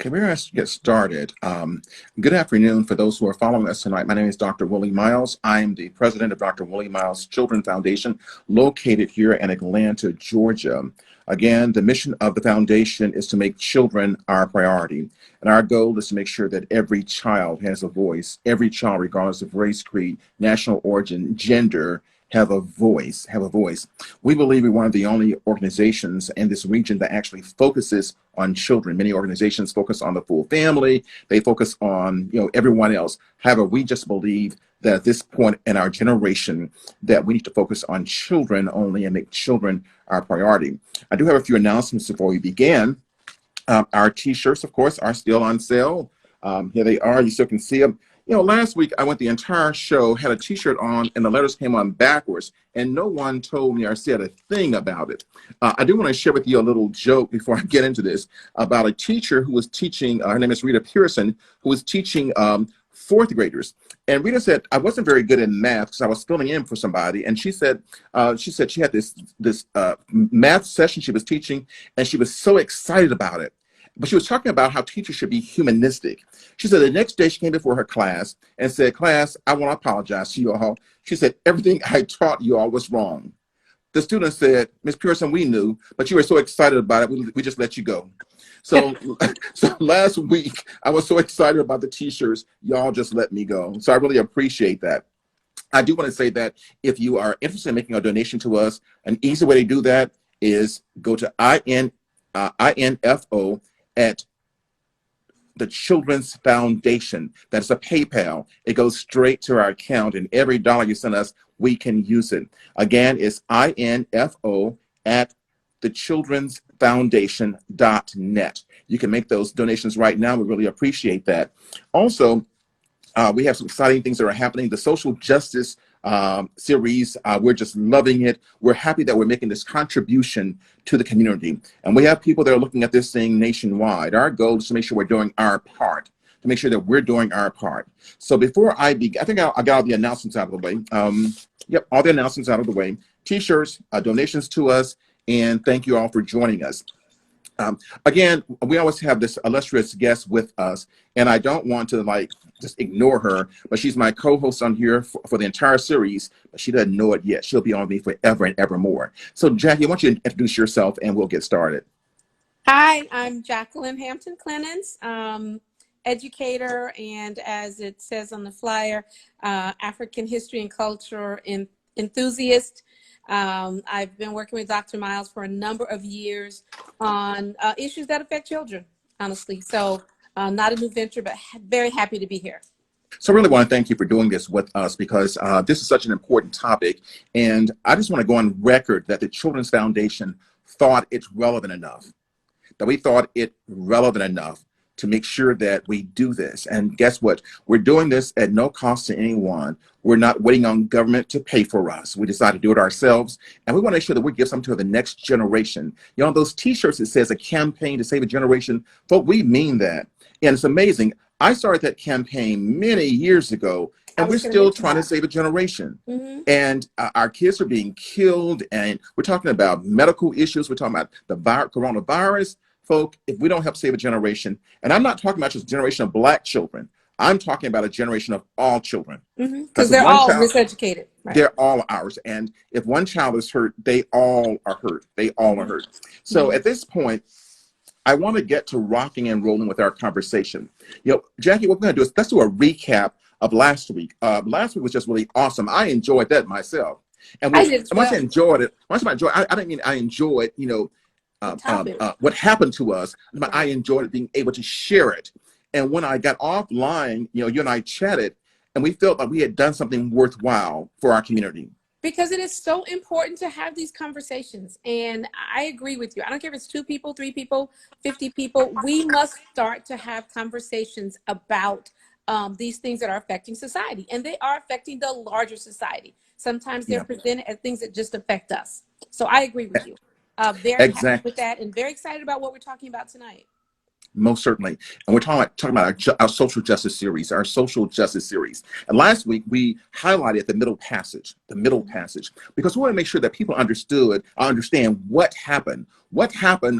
Okay, we're going to get started. Good afternoon for those who are following us tonight. My name is Dr. Willie Miles. I am the president of Dr. Willie Miles Children Foundation, located here in Atlanta, Georgia. Again, the mission of the foundation is to make children our priority. And our goal is to make sure that every child has a voice. Every child, regardless of race, creed, national origin, gender, have a voice, We believe we're one of the only organizations in this region that actually focuses on children. Many organizations focus on the full family. They focus on, everyone else. However, we just believe that at this point in our generation that we need to focus on children only and make children our priority. I do have a few announcements before we begin. Our t-shirts, of course, are still on sale. Here they are. You still can see them. Last week I went the entire show, had a t-shirt on, and the letters came on backwards, and no one told me or said a thing about it. I do want to share with you a little joke before I get into this about a teacher who was teaching, her name is Rita Pearson, who was teaching fourth graders. And Rita said, I wasn't very good in math because I was filling in for somebody. And she said she had this math session she was teaching, and she was so excited about it. But she was talking about how teachers should be humanistic. She said the next day she came before her class and said, class, I want to apologize to you all. She said, everything I taught you all was wrong. The students said, Ms. Pearson, we knew, but you were so excited about it, we just let you go. So, so last week, I was so excited about the t-shirts, y'all just let me go. So I really appreciate that. I do want to say that if you are interested in making a donation to us, an easy way to do that is go to INFO at the Children's Foundation. That's a PayPal. It goes straight to our account, and every dollar you send us, we can use it. Again, it's INFO at the Children's Foundation.net. You can make those donations right now. We really appreciate that. Also, we have some exciting things that are happening. The social justice series, we're just loving it. We're happy that we're making this contribution to the community. And we have people that are looking at this thing nationwide. Our goal is to make sure we're doing our part, to make sure that we're doing our part. So before I begin, I think I got all the announcements out of the way. Yep, all the announcements out of the way. T-shirts, donations to us, and thank you all for joining us. Again, we always have this illustrious guest with us, and I don't want to just ignore her, but she's my co-host on here for the entire series, but she doesn't know it yet. She'll be on me forever and ever more. So Jackie, I want you to introduce yourself and we'll get started. Hi, I'm Jacqueline Hampton Clemens, educator, and as it says on the flyer, African history and culture enthusiast. I've been working with Dr. Miles for a number of years on issues that affect children, honestly. So not a new venture, but very happy to be here. So I really want to thank you for doing this with us because this is such an important topic. And I just want to go on record that the Children's Foundation thought it's relevant enough, that we thought it relevant enough to make sure that we do this. And guess what? We're doing this at no cost to anyone. We're not waiting on government to pay for us. We decided to do it ourselves. And we want to make sure that we give something to the next generation. Those t-shirts that says a campaign to save a generation, folks, we mean that. And it's amazing. I started that campaign many years ago, and we're still trying to save a generation. Mm-hmm. And our kids are being killed, and we're talking about medical issues. We're talking about the coronavirus. Folk, if we don't help save a generation, and I'm not talking about just a generation of Black children, I'm talking about a generation of all children. Because they're all miseducated. Right. They're all ours. And if one child is hurt, they all are hurt. They all are hurt. So at this point, I want to get to rocking and rolling with our conversation. Jackie, what we're going to do is let's do a recap of last week. Last week was just really awesome. I enjoyed that myself. And once I enjoyed it, I didn't mean I enjoyed, what happened to us. I enjoyed it being able to share it. And when I got offline, you and I chatted, and we felt like we had done something worthwhile for our community. Because it is so important to have these conversations. And I agree with you. I don't care if it's 2 people, 3 people, 50 people. We must start to have conversations about these things that are affecting society. And they are affecting the larger society. Sometimes they're presented as things that just affect us. So I agree with you. Very happy with that, and very excited about what we're talking about tonight. Most certainly. And we're talking about our social justice series, And last week, we highlighted the middle passage, because we want to make sure that people understand what happened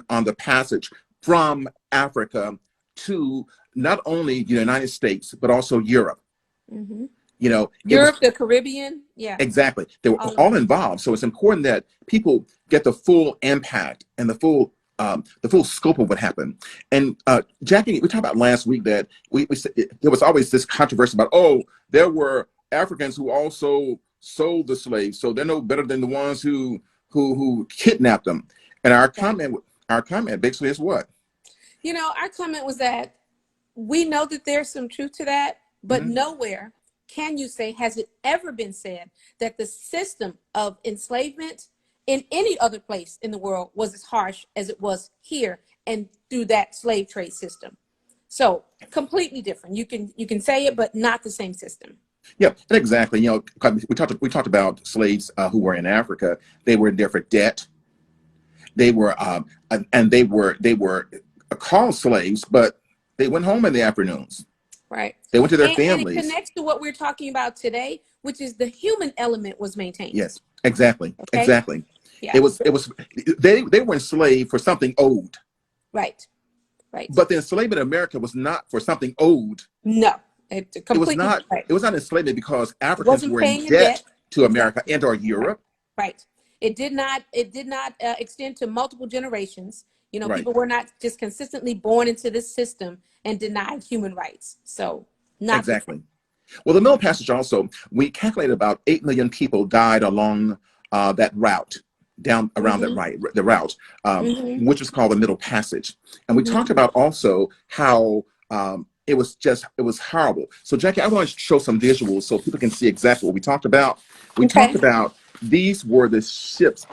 on the passage from Africa to not only the United States, but also Europe. Mm-hmm. You know, it was Europe, the Caribbean. Yeah. exactly. They were All of all it. involved. So it's important that people get the full impact and the full scope of what happened. And Jackie, we talked about last week that we said there was always this controversy about, oh, there were Africans who also sold the slaves, so they're no better than the ones who kidnapped them. And Yeah. our comment basically is what? You know, our comment was that we know that there's some truth to that, but Mhm. nowhere can you say, has it ever been said that the system of enslavement in any other place in the world was as harsh as it was here and through that slave trade system. So completely different. You can say it, but not the same system. Yeah, and exactly. You know, we talked about slaves who were in Africa. They were there for debt. They were and they were called slaves, but they went home in the afternoons. Right. They went to their And it families. connects to what we're talking about today, which is the human element was maintained. Yes, exactly, Okay. exactly. Yeah. It was they were enslaved for something owed, Right. Right. but the enslavement in America was not for something owed. No. It's It was completely not. right. It was not enslavement because It Africans wasn't were in paying in debt debt. to America Exactly. and or Right. Europe. Right. It did not extend to multiple generations. You know, Right. people were not just consistently born into this system and denied human rights. So not the same. Exactly. Well, the Middle Passage also, we calculated about 8 million people died along that route, down around that Mm-hmm. the route, Mm-hmm. which is called the Middle Passage. And we talked Mm-hmm. about also how it was horrible. So, Jackie, I want to show some visuals so people can see exactly what we talked about. We talked Okay. about these were the ships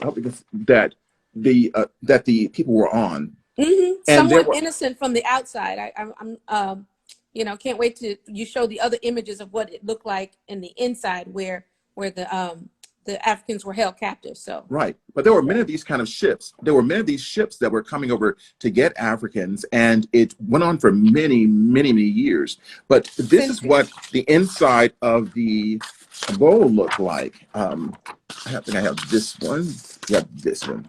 that the people were on, Mm-hmm. and there Somewhat were innocent from the outside. I'm can't wait to you show the other images of what it looked like in the inside where the Africans were held captive. So right, but there were yeah. many of these kind of ships. There were many of these ships that were coming over to get Africans, and it went on for many, many, many years. But this is what Centuries. the inside of the bowl looked like. I think I have this one. Yeah, this one.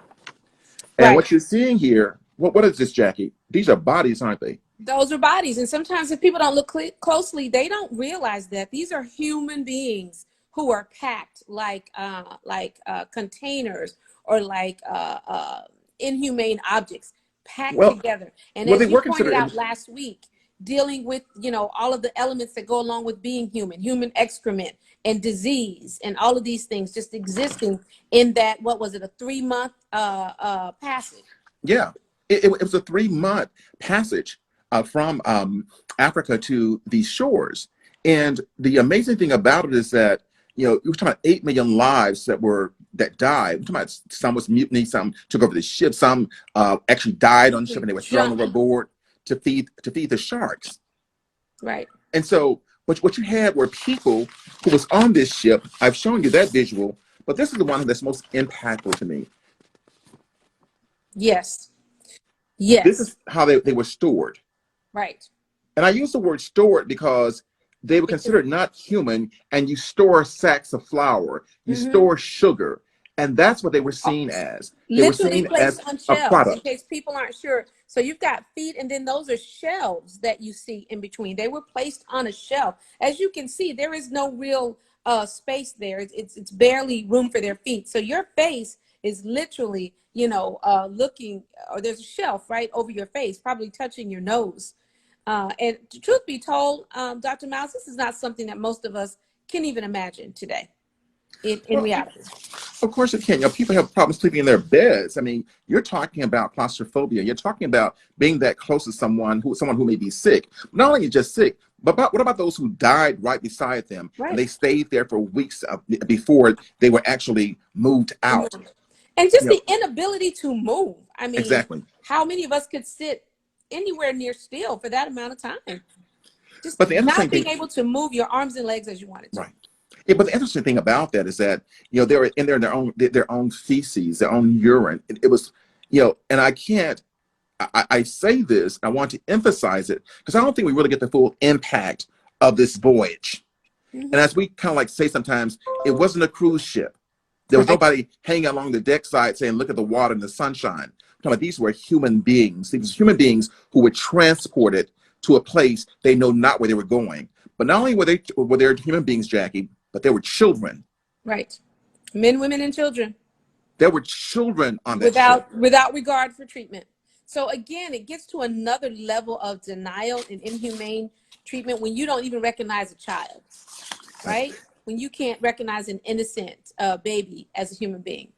And Right. what you're seeing here, what is this, Jackie? These are bodies, aren't they? Those are bodies, and sometimes if people don't look closely, they don't realize that these are human beings who are packed like containers or like inhumane objects packed Well, together. And well, they as you were pointed considered. out last week, dealing with all of the elements that go along with being human excrement and disease and all of these things just existing in that, what was it, a 3-month passage. Yeah, it was a 3-month passage from Africa to these shores. And the amazing thing about it is that, you know, we're talking about 8 million lives that died. We're talking about some was mutiny, some took over the ship, some actually died on the ship and they were thrown Jump. overboard to feed the sharks. Right. And so what you had were people who was on this ship. I've shown you that visual, but this is the one that's most impactful to me. Yes. This Yes. is how they were stored. Right. And I use the word stored because they were Because, considered not human, and you store sacks of flour, you mhm. store sugar, and that's what they were seen as. They were Literally seen as placed on a shelves in product. case people aren't sure. So you've got feet, and then those are shelves that you see in between. They were placed on a shelf. As you can see, there is no real space there. It's barely room for their feet. So your face is literally, looking, or there's a shelf right over your face, probably touching your nose. And truth be told, Dr. Miles, this is not something that most of us can even imagine today in Well, reality. of course it can. You know, people have problems sleeping in their beds. I mean, you're talking about claustrophobia. You're talking about being that close to someone who may be sick. Not only just sick, but what about those who died right beside them and Right. they stayed there for weeks before they were actually moved out? And just You know, the inability to move. I mean, exactly. how many of us could sit anywhere near still for that amount of time? Just But the interesting not being thing, able to move your arms and legs as you wanted to. right? Yeah, but the interesting thing about that is that, you know, they were in their own feces, their own urine. It was, you know, and I can't. I say this. I want to emphasize it because I don't think we really get the full impact of this voyage. And Mm-hmm. as we kind of like say sometimes, it wasn't a cruise ship. There was Right. nobody hanging along the deck side saying, "Look at the water and the sunshine." I'm talking about these were human beings. These were human beings who were transported to a place they know not where they were going. But not only were they human beings, Jackie, but they were children. Right. Men, women, and children. There were children on that ship. Without regard for treatment. So again, it gets to another level of denial and inhumane treatment when you don't even recognize a child, right? When you can't recognize an innocent baby as a human being.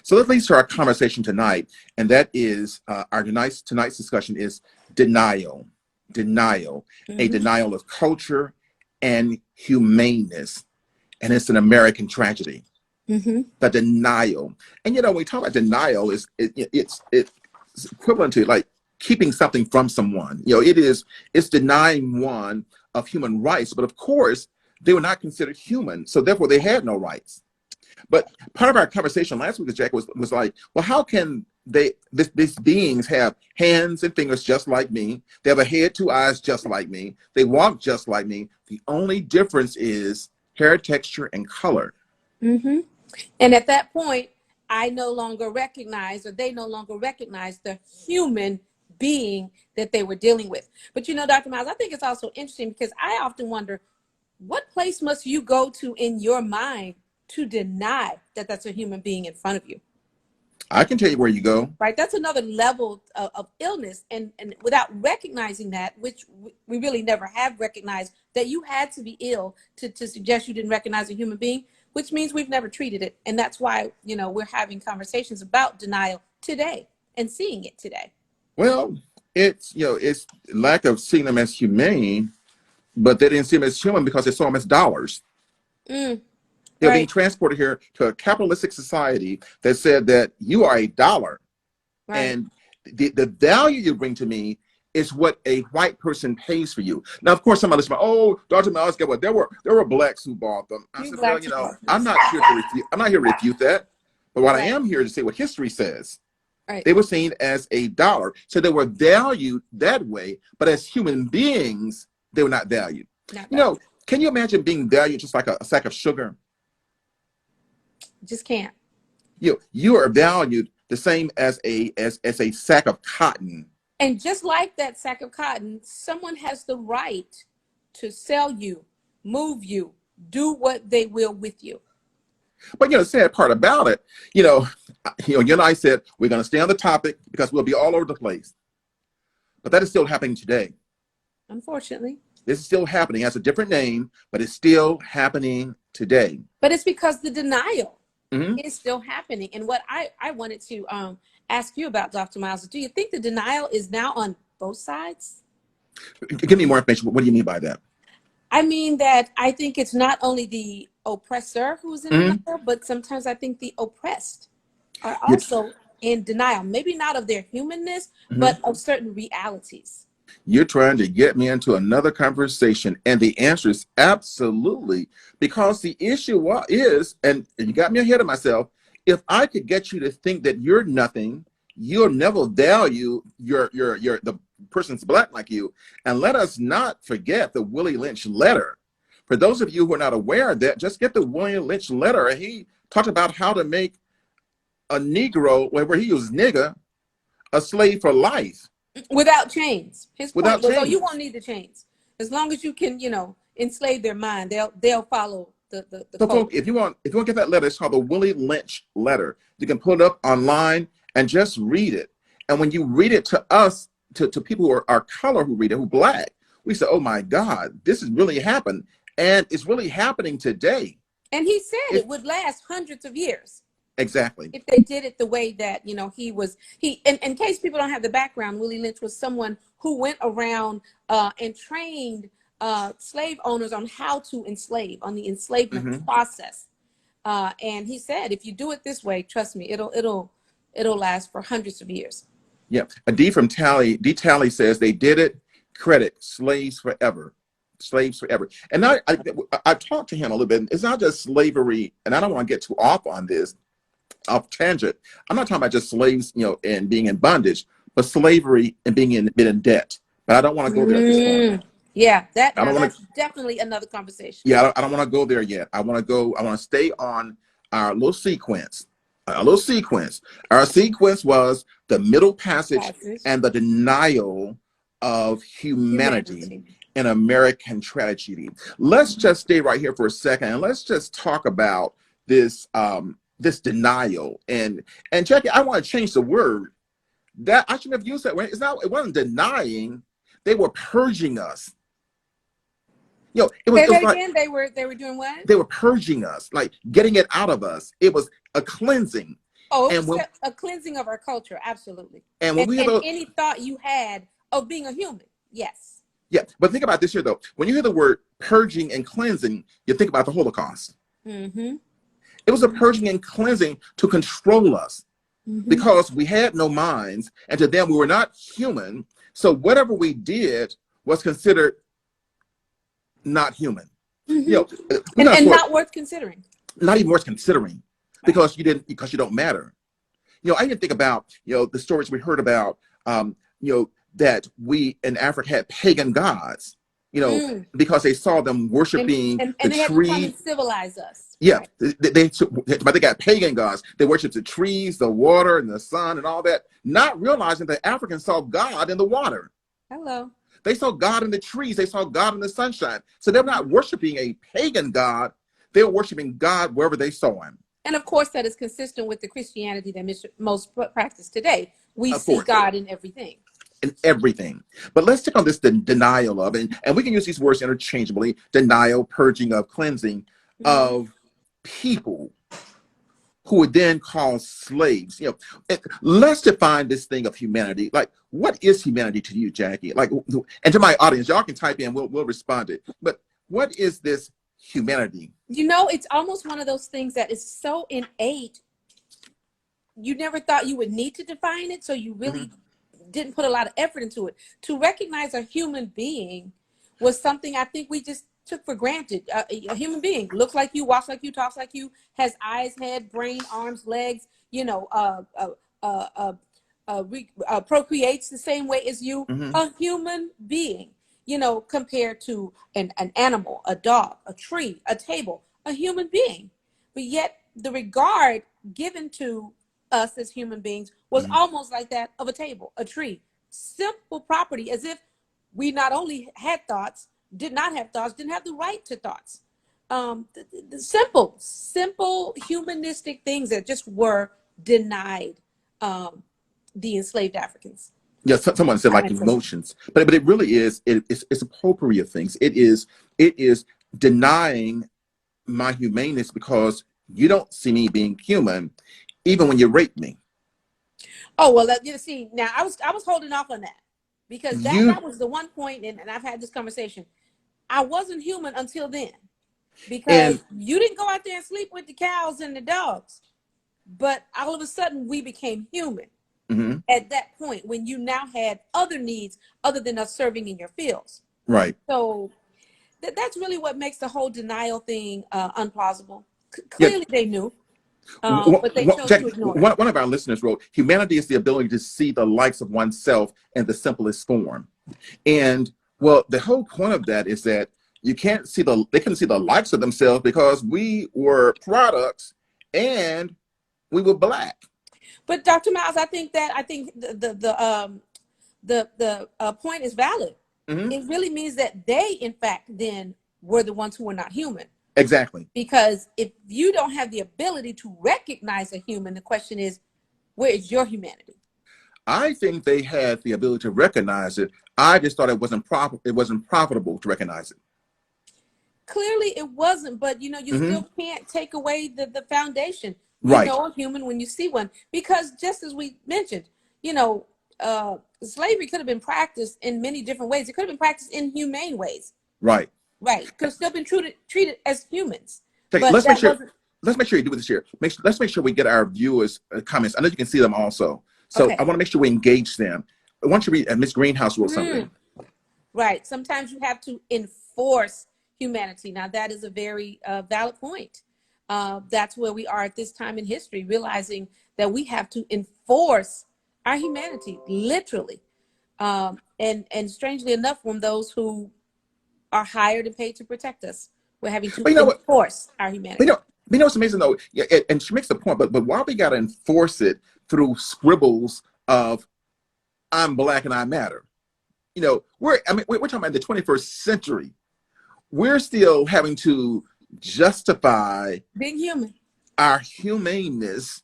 So that leads to our conversation tonight, and that is our tonight's discussion is denial. Denial, a denial of culture and humaneness, and it's an American tragedy. The denial, and when we talk about denial, it's equivalent to like keeping something from someone. It's denying one of human rights, but of course they were not considered human, so therefore they had no rights. But part of our conversation last week with Jack was like, well, how can these beings have hands and fingers just like me? They have a head, 2 eyes just like me. They walk just like me. The only difference is hair texture and color. And at that point, I no longer recognize, or they no longer recognize the human being that they were dealing with. But Dr. Miles, I think it's also interesting because I often wonder, what place must you go to in your mind to deny that that's a human being in front of you? I can tell you where you go. Right. That's another level of illness. And without recognizing that, which we really never have recognized, that you had to be ill to suggest you didn't recognize a human being, which means we've never treated it. And that's why, we're having conversations about denial today and seeing it today. Well, it's lack of seeing them as humane, but they didn't see them as human because they saw them as dollars. They're being transported here to a capitalistic society that said that you are a dollar. And the value you bring to me is what a white person pays for you. Now, of course, some of us say, oh, Dr. Miles, get what? There were blacks who bought them. I said, well, I'm not here to refute that. But what I am here to say what history says. They were seen as a dollar. So they were valued that way, but as human beings, they were not valued. Can you imagine being valued just like a sack of sugar? Just can't. You are valued the same as a sack of cotton. And just like that sack of cotton, someone has the right to sell you, move you, do what they will with you. But the sad part about it, you and I said we're going to stay on the topic because we'll be all over the place. But that is still happening today. Unfortunately. This is still happening. It has a different name, but it's still happening today. But it's because the denial is still happening. And what I wanted to ask you about, Dr. Miles, do you think the denial is now on both sides? Give me more information. What do you mean by that? I mean that I think it's not only the oppressor who's in denial, but sometimes I think the oppressed are also in denial. Maybe not of their humanness, but of certain realities. You're trying to get me into another conversation, and the answer is absolutely, because the issue is, and you got me ahead of myself, if I could get you to think that you're nothing, you'll never value the person's black like you. And let us not forget the Willie Lynch letter. For those of you who are not aware of that, just get the Willie Lynch letter. He talked about how to make a Negro, where he used nigger, a slave for life. Without chains. His point was, chains. You won't need the chains. As long as you can, enslave their mind, they'll follow the so code. folks, if you want to get that letter, it's called the Willie Lynch letter. You can pull it up online and just read it. And when you read it to us, to people who are color who read it, who black, we say, oh my God, this has really happened. And it's really happening today. And he said it would last hundreds of years. Exactly. If they did it the way that, in case people don't have the background, Willie Lynch was someone who went around and trained slave owners on how to enslave, on the enslavement process. And he said, if you do it this way, trust me, it'll last for hundreds of years. Yeah. D Talley says they did it. Credit, slaves forever. Slaves forever. And I talked to him a little bit. It's not just slavery, and I don't want to get too off tangent. I'm not talking about just slaves, and being in bondage, but slavery and being in debt. But I don't want to go there at this point. Yeah, that's definitely another conversation. Yeah, I don't want to go there yet. I want to stay on our little sequence. Our sequence was the middle passage and the denial of humanity Humanity. in American tragedy. Let's just stay right here for a second and let's just talk about this this denial. And Jackie, I want to change the word. That I shouldn't have used that word. It wasn't denying, they were purging us. You know, Say it was that like again. They were doing what? they were purging us, like getting it out of us. It was a cleansing. Oh, it And was when a cleansing of our culture, absolutely. and when And we have and a any thought you had of being a human, yes. yeah, but think about this here though. When you hear the word purging and cleansing, you think about the Holocaust. Mm-hmm. It was a purging and cleansing to control us Mm-hmm. because we had no minds, and to them we were not human. So whatever we did was considered not human. You Mm-hmm. know, we're not And for not worth considering. not even worth considering Right. because you don't matter. You know, I even think about, you know, the stories we heard about, you know, that we in Africa had pagan gods, you know, Mm. because they saw them And, worshiping and the and they had to come and tree. civilize us. Yeah, Right. but they got pagan gods. They worshiped the trees, the water, and the sun, and all that, not realizing that Africans saw God in the water. Hello. They saw God in the trees. They saw God in the sunshine. So they're Mhm. not worshiping a pagan God. They're worshiping God wherever they saw him. And of course, that is consistent with the Christianity that most practice today. We Of see course. God in everything. In everything. But let's take on this denial of, and we can use these words interchangeably: denial, purging of, cleansing Mhm. of people who were then called slaves. You know, let's define this thing of humanity. Like, what is humanity to you, Jackie? Like, and to my audience, y'all can type in. We'll respond to it. But what is this humanity? You know, it's almost one of those things that is so innate. You never thought you would need to define it, so you Mhm. really didn't put a lot of effort into it. To recognize a human being was something I think we just took for granted. A human being looks like you, walks like you, talks like you, has eyes, head, brain, arms, legs, you know, uh, uh, procreates the same way as you. Mhm. A human being, you know, compared to an animal, a dog, a tree, a table, a human being. But yet the regard given to us as human beings was Mhm. almost like that of a table, a tree. Simple property, as if we not only had thoughts, did not have thoughts, didn't have the right to thoughts. The simple humanistic things that just were denied um, the enslaved Africans, Yeah, someone said our like ancestors. emotions, but it really is. It's appropriate things. It is denying my humaneness because you don't see me being human, even when you rape me. Oh well, you see, now I was holding off on that because You that was the one point, and I've had this conversation. I wasn't human until then because and you didn't go out there and sleep with the cows and the dogs. But all of a sudden, we became human mhm, at that point when you now had other needs other than us serving in your fields. right. So that's really what makes the whole denial thing unplausible. Yeah, Clearly, they knew, but they chose Jack, to ignore it. one of our listeners wrote, "Humanity is the ability to see the likes of oneself in the simplest form." And well, the whole point of that is that they couldn't see the likes of themselves because we were products and we were black. But Dr. Miles, I think the point is valid. Hmm. It really means that they, in fact, then were the ones who were not human. Exactly. Because if you don't have the ability to recognize a human, the question is, where is your humanity? I think they had the ability to recognize it. I just thought it wasn't profitable to recognize it. Clearly, it wasn't, but you know, you Hmm. still can't take away the foundation. You Right. know a human when you see one, because just as we mentioned, you know, slavery could have been practiced in many different ways. It could have been practiced in humane ways, Right. right? Could have still been treated as humans, Okay, but that wasn't let's make sure you do this here. Let's make sure we get our viewers' comments. I know you can see them also. So I okay. want to make sure we engage them. I want you to read, Miss Greenhouse wrote Mm, something. right. Sometimes you have to enforce humanity. Now, that is a very valid point. That's where we are at this time in history, realizing that we have to enforce our humanity, literally. And strangely enough, from those who are hired and paid to protect us, we're having to But you know what? enforce our You humanity. know, what's amazing though? Yeah, and she makes the point, but why we gotta enforce it through scribbles of "I'm black and I matter"? we're talking about the 21st century. We're still having to justify being human, our humaneness.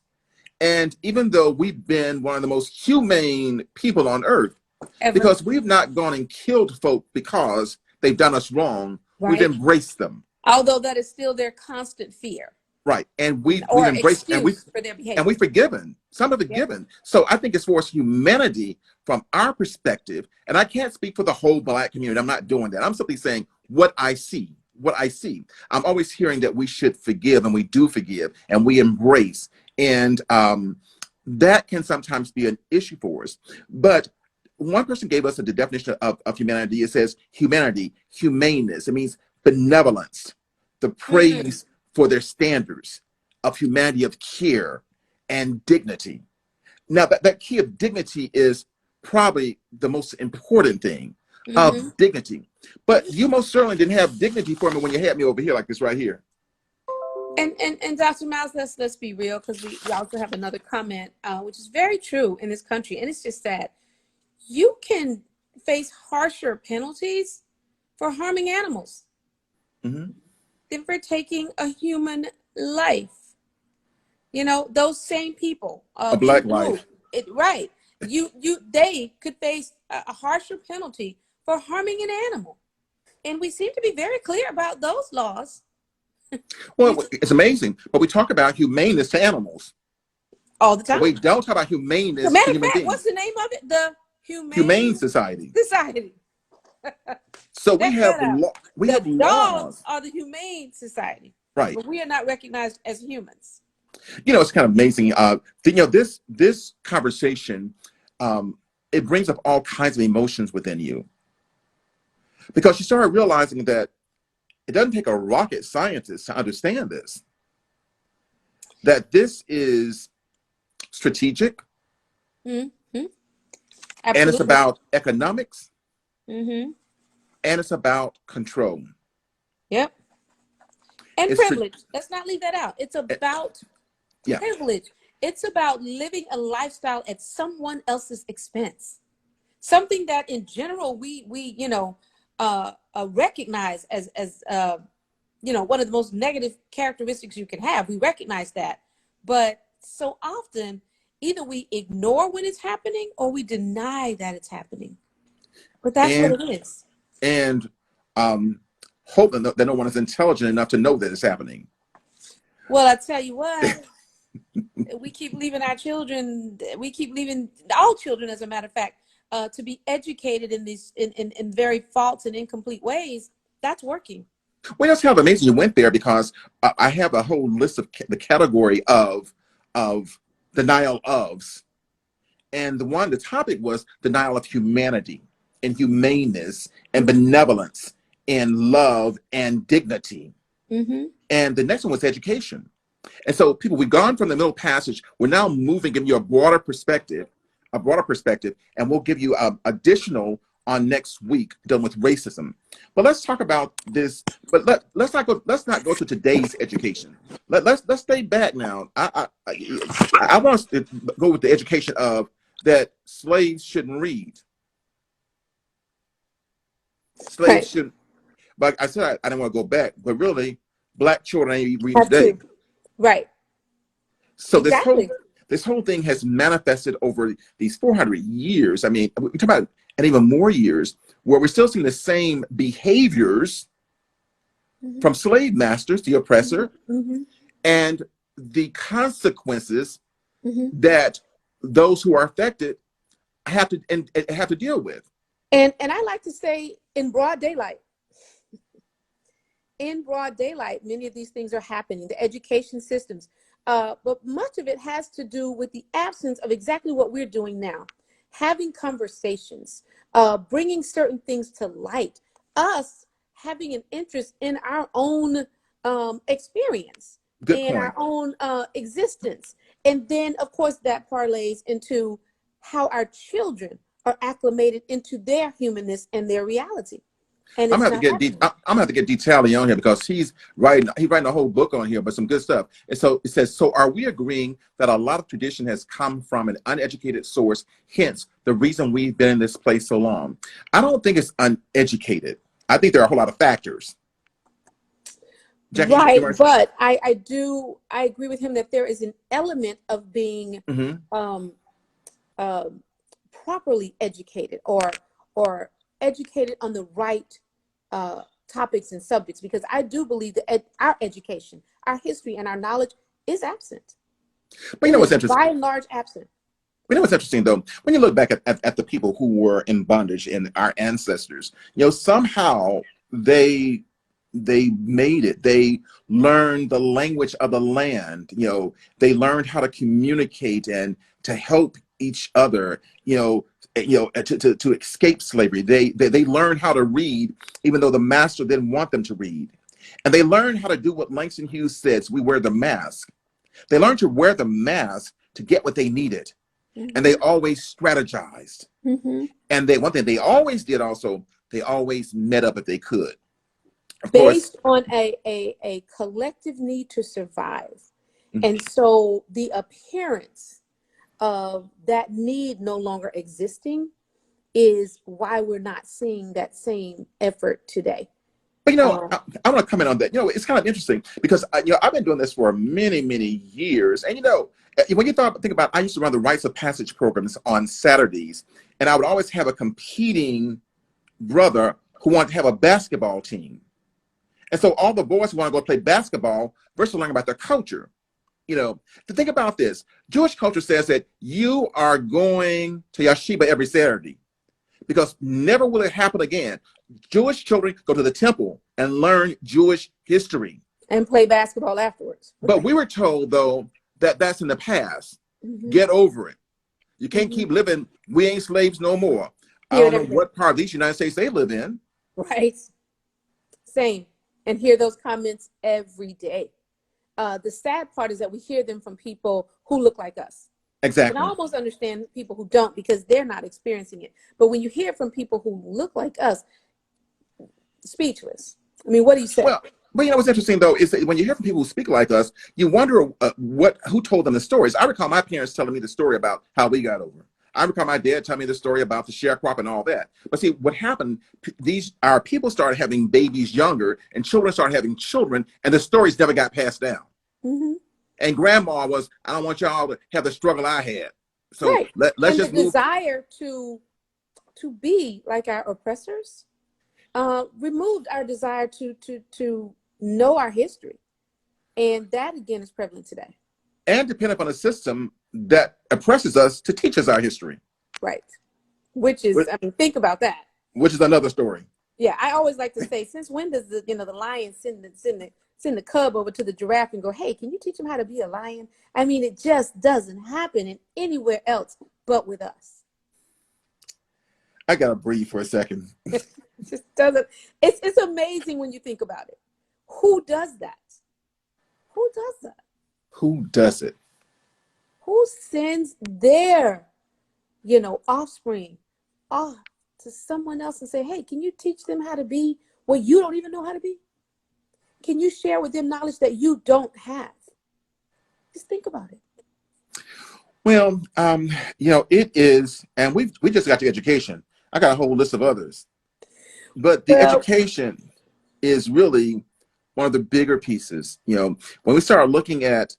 And even though we've been one of the most humane people on earth, ever. because we've not gone and killed folk because they've done us wrong, we've Right. embraced them. Although that is still their constant fear. Right. And we've Or embraced, excuse for their and behavior. we've forgiven. Some have Yep. forgiven. So I think as far as humanity from our perspective, and I can't speak for the whole Black community. I'm not doing that. I'm simply saying what I see. What I see. I'm always hearing that we should forgive, and we do forgive, and we embrace. And that can sometimes be an issue for us. But one person gave us the definition of humanity. It says humanity, humaneness. It means benevolence, the praise for their standards of humanity, of care and dignity. Now, that key of dignity is probably the most important thing, of dignity. But you most certainly didn't have dignity for me when you had me over here like this right here. And Dr. Miles, let's be real, because we also have another comment, which is very true in this country, and it's just that you can face harsher penalties for harming animals than for taking a human life. Those same people, A Black life. Right? They could face a harsher penalty for harming an animal, and we seem to be very clear about those laws. Well, it's amazing, but we talk about humaneness to animals all the time. But we don't talk about humaneness As a matter to of human fact, beings. what's the name of it? The Humane Society. Society. So we Check have that out. we The have dogs laws. are the Humane Society, Right. but we are not recognized as humans. It's kind of amazing. This conversation, it brings up all kinds of emotions within you, because you start realizing that it doesn't take a rocket scientist to understand this. That this is strategic, Mm-hmm. and Absolutely. it's about economics, Mm-hmm. and it's about control. Yep. And It's privilege. Let's not leave that out. It's about privilege. It's about living a lifestyle at someone else's expense. Something that in general we recognize as one of the most negative characteristics you can have. We recognize that. But so often either we ignore when it's happening or we deny that it's happening. But that's what it is. And hope that no one is intelligent enough to know that it's happening. Well, I tell you what, we keep leaving all children, as a matter of fact, to be educated in these in very false and incomplete ways. That's working. Well, that's kind of amazing you went there, because I have a whole list of the category of denial ofs, and the topic was denial of humanity and humaneness and benevolence and love and dignity. And the next one was education. And so we've gone from the middle passage. We're now moving, giving you a broader perspective, and we'll give you additional on next week dealing with racism. But let's talk about this. But let's not go to today's education. Let's stay back now. I want us to go with the education of that slaves shouldn't read. Slaves shouldn't. But I said I didn't want to go back. But really, Black children ain't reading today. Right. So exactly. this whole thing has manifested over these 400 years. I mean, we talk about, and even more years, where we're still seeing the same behaviors from slave masters, the oppressor, and the consequences that those who are affected have to deal with. And I like to say in broad daylight. In broad daylight, many of these things are happening, the education systems. But much of it has to do with the absence of exactly what we're doing now. Having conversations, bringing certain things to light, us having an interest in our own experience, our own existence. And then, of course, that parlays into how our children are acclimated into their humanness and their reality. And I'm it's gonna have not to get happening. I'm gonna have to get Detali on here because he's writing a whole book on here, but some good stuff. And so it says, so are we agreeing that a lot of tradition has come from an uneducated source, hence the reason we've been in this place so long? I don't think it's uneducated. I think there are a whole lot of factors. Jackie, you Right, want but I agree with him that there is an element of being to? um, uh, properly educated or educated on the right topics and subjects, because I do believe that our education, our history, and our knowledge is absent. But you It know is what's interesting? by and large absent. You know what's interesting though? When you look back at the people who were in bondage and our ancestors, somehow they they made it. They learned the language of the land. They learned how to communicate and to help each other. To escape slavery. They learned how to read, even though the master didn't want them to read, and they learned how to do what Langston Hughes says: we wear the mask. They learned to wear the mask to get what they needed, and they Mm-hmm. always strategized. Mm-hmm. And one thing they always did also, they always met up if they could. Of course. Based on a collective need to survive. Mhm. And so the appearance of that need no longer existing is why we're not seeing that same effort today. But Um, I want to comment on that. It's kind of interesting because I've been doing this for many, many years, and when think about, I used to run the rites of passage programs on Saturdays, and I would always have a competing brother who wanted to have a basketball team. And so all the boys want to go play basketball versus learning about their culture. To think about this, Jewish culture says that you are going to yeshiva every Saturday because never will it happen again. Jewish children go to the temple and learn Jewish history. and play basketball afterwards. But we were told, though, that that's in the past. Mm-hmm. Get over it. You can't Mm-hmm. keep living. We ain't slaves no more. I Hear don't it know every day. what part of these United States they live in. Right? Same. And hear those comments every day. The sad part is that we hear them from people who look like us. And I Exactly. almost understand people who don't because they're not experiencing it. But when you hear from people who look like us, speechless. I mean, what do you say? Well, but what's interesting though is that when you hear from people who speak like us, you wonder who told them the stories. I recall my parents telling me the story about how we got over. I recall my dad telling me the story about the sharecropper and all that. But see, what happened? Our people started having babies younger, and children started having children, and the stories never got passed down. Mm-hmm. And grandma was, I don't want y'all to have the struggle I had. So Right. let's And the just move. desire to be like our oppressors removed our desire to know our history. And that again is prevalent today. And depend upon a system that oppresses us to teach us our history. Right. Which is, I mean, think about that. Which is another story. Yeah, I always like to say, since when does the lion send the cub over to the giraffe and go, hey, can you teach him how to be a lion? I mean, it just doesn't happen in anywhere else but with us. I gotta breathe for a second. It just doesn't. It's amazing when you think about it. Who does that? Who does that? Who does it? Who sends their, offspring off to someone else and say, hey, can you teach them how to be what you don't even know how to be? Can you share with them knowledge that you don't have? Just think about it. Well, it is, and we just got to education. I got a whole list of others, but the Well, education is really one of the bigger pieces. When we start looking at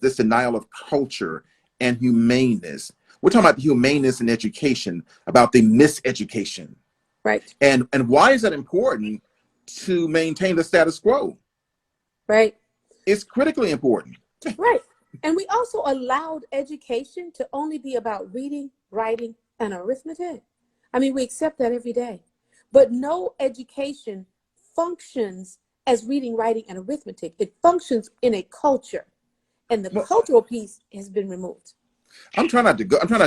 this denial of culture and humaneness, we're talking about the humaneness in education, about the miseducation, right, and why is that important to maintain the status quo? right, It's critically important. right. And we also allowed education to only be about reading, writing, and arithmetic. I mean, we accept that every day. But no education functions as reading, writing, and arithmetic. It functions in a culture. And the Well, cultural piece has been removed. I'm trying not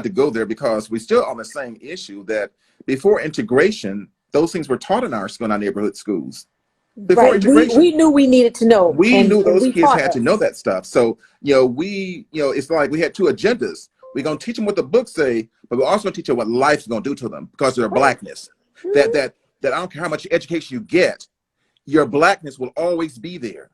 to go there because we're still on the same issue that before integration, those things were taught in our neighborhood schools. Before Right. We integration, knew we needed to know, we and knew those we kids taught had to know us. that stuff. So, it's like we had two agendas. We're going to teach them what the books say, but we're also going to teach them what life's going to do to them because of their Right. blackness. That Mhm. that that I don't care how much education you get, your blackness will always be there.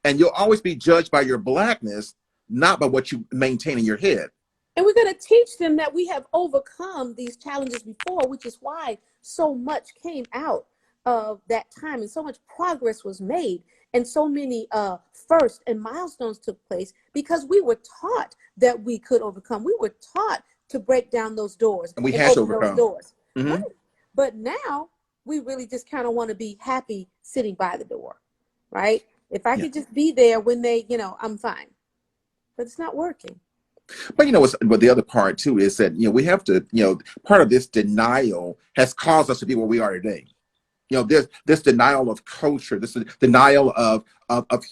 And you'll always be judged by your blackness, not by what you maintain in your head. And we're going to teach them that we have overcome these challenges before, which is why so much came out of that time and so much progress was made and so many firsts and milestones took place because we were taught that we could overcome. We were taught to break down those doors And we and had to open those overcome. doors. Mm-hmm. Right. But now we really just kind of want to be happy sitting by the door, right? If I could just be there when they, I'm fine. But it's not working. But what the other part too is that we have to part of this denial has caused us to be where we are today. This denial of culture, this denial of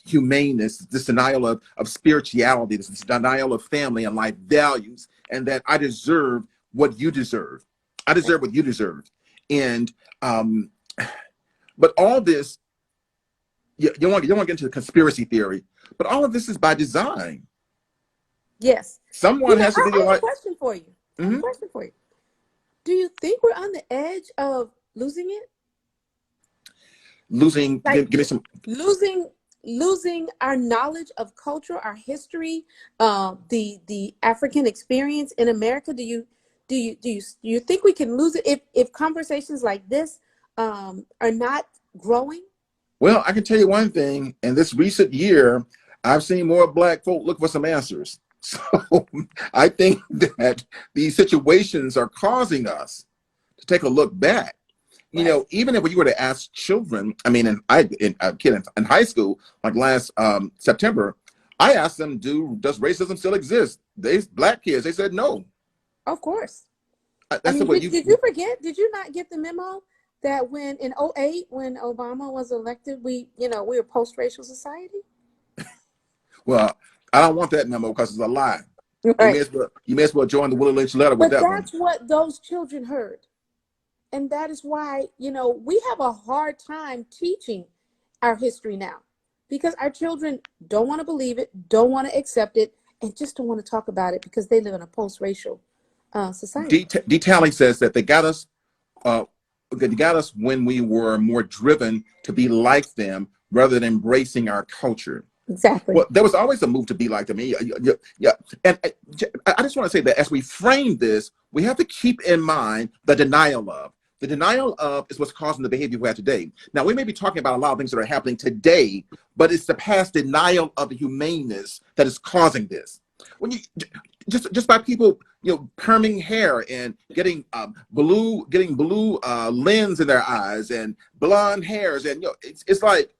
humaneness, this denial of spirituality, this denial of family and life values, and that I deserve what you deserve. I deserve what you deserve. And but all this, you don't want to get into the conspiracy theory, but all of this is by design. Yes. Someone has to be I have like. a question for you. Mm-hmm. I have a question for you. Do you think we're on the edge of losing it? Losing, like, give me some. Losing our knowledge of culture, our history, the African experience in America. Do you think we can lose it if conversations like this are not growing? Well, I can tell you one thing. In this recent year, I've seen more Black folk look for some answers. So I think that these situations are causing us to take a look back. Right. Even if you were to ask children, I mean, in high school, like last September, I asked them, does racism still exist? Black kids, they said no. Of course. That's did you forget? Did you not get the memo that in 2008, when Obama was elected, we were post-racial society? Well, I don't want that memo because it's a lie. Right. You may as well join the Willie Lynch letter with that one. But that's what those children heard. And that is why, we have a hard time teaching our history now because our children don't want to believe it, don't want to accept it, and just don't want to talk about it because they live in a post-racial society. Talley says that they got us when we were more driven to be like them rather than embracing our culture. Exactly. Well, there was always a move to be like them. Yeah. And I just want to say that as we frame this, we have to keep in mind the denial of. The denial of is what's causing the behavior we have today. Now, we may be talking about a lot of things that are happening today, but it's the past denial of the humaneness that is causing this. When you just by people, perming hair and getting blue lens in their eyes and blonde hairs, and it's like.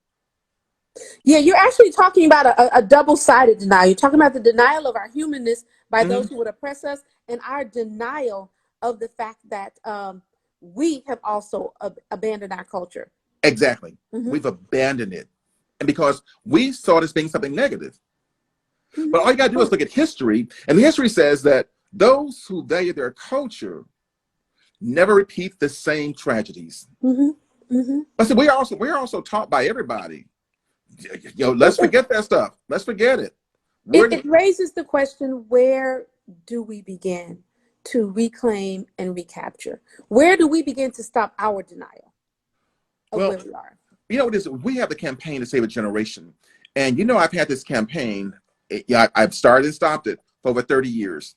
Yeah, you're actually talking about a double-sided denial. You're talking about the denial of our humanness by Mm-hmm. those who would oppress us, and our denial of the fact that we have also abandoned our culture. Exactly. Mm-hmm. We've abandoned it. And because we saw it as being something negative. Mm-hmm. But all you got to do is look at history, and the history says that those who value their culture never repeat the same tragedies. Mm-hmm. Mm-hmm. I said we're also taught by everybody. Let's forget that stuff. Let's forget it. It raises the question, where do we begin to reclaim and recapture? Where do we begin to stop our denial of where we are? What is it? We have the campaign to save a generation. And I've had this campaign. I've started and stopped it for over 30 years.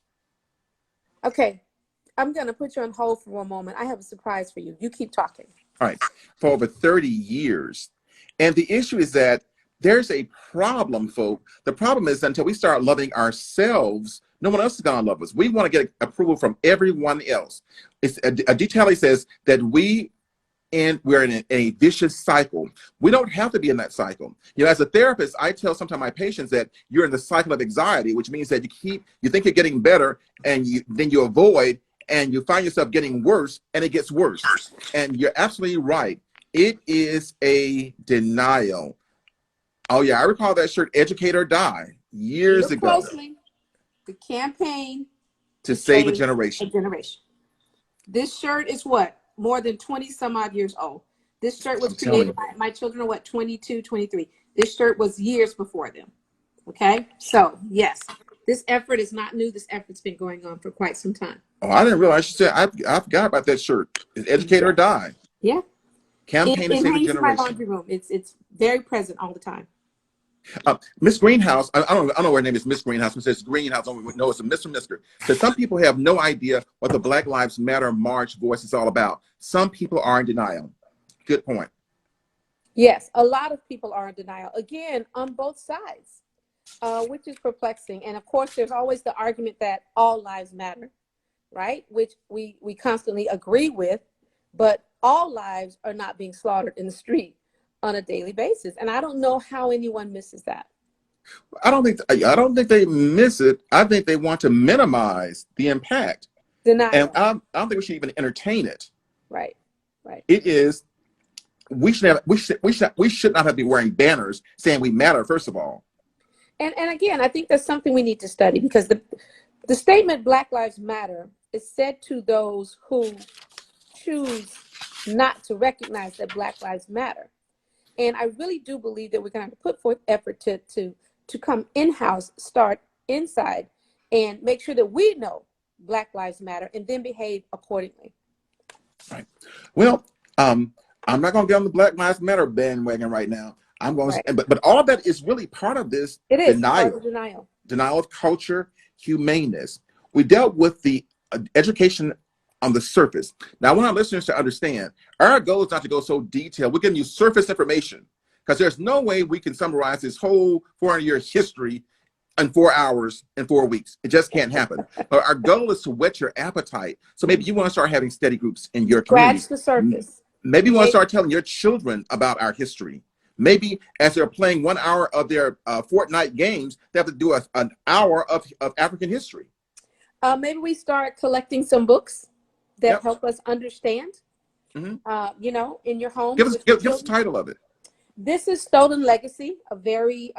Okay. I'm going to put you on hold for one moment. I have a surprise for you. You keep talking. All right. For over 30 years. And the issue is that there's a problem, folk. The problem is until we start loving ourselves, no one else is going to love us. We want to get approval from everyone else. A detail says that we're in a vicious cycle. We don't have to be in that cycle. As a therapist, I tell sometimes my patients that you're in the cycle of anxiety, which means that you think you're getting better, and then you avoid, and you find yourself getting worse, and it gets worse. And you're absolutely right. It is a denial. Oh yeah, I recall that shirt, "Educate or Die," years ago. Closely. The campaign to save a generation. This shirt is what? More than 20 some odd years old. This shirt was created by my children are 22, 23. This shirt was years before them. Okay? So, yes, this effort is not new. This effort's been going on for quite some time. Oh, I didn't realize you said, I forgot about that shirt. Educate or Die. Yeah. Campaign to It Save a hangs in my Generation. laundry room. It's very present all the time. Miss Greenhouse, I don't know what her name is, Miss Greenhouse. It says Greenhouse. No, it's a Mr. Mister. So some people have no idea what the Black Lives Matter March voice is all about. Some people are in denial. Good point. Yes, a lot of people are in denial. Again, on both sides, which is perplexing. And of course, there's always the argument that all lives matter, right? Which we constantly agree with, but all lives are not being slaughtered in the street on a daily basis. And I don't know how anyone misses that. I don't think they miss it. I think they want to minimize the impact. And Denial. I don't think we should even entertain it. Right. Right. It is we should not have been wearing banners saying we matter, first of all. And again, I think that's something we need to study, because the statement Black Lives Matter is said to those who choose not to recognize that Black Lives Matter. And I really do believe that we're going to have to put forth effort to come in-house, start inside, and make sure that we know Black Lives Matter and then behave accordingly. Right. Well, I'm not going to get on the Black Lives Matter bandwagon right now. I'm going to, but all of that is really part of this denial of culture, humaneness. We dealt with the education on the surface. Now, I want our listeners to understand, our goal is not to go so detailed. We're giving you surface information, because there's no way we can summarize this whole 400-year history in 4 hours in 4 weeks. It just can't happen. But our goal is to whet your appetite. So maybe you want to start having study groups in your community. Scratch the surface. Maybe you want to start telling your children about our history. Maybe as they're playing 1 hour of their Fortnite games, they have to do an hour of African history. Maybe we start collecting some books that help us understand, in your home. Give us the title of it. This is Stolen Legacy, a very,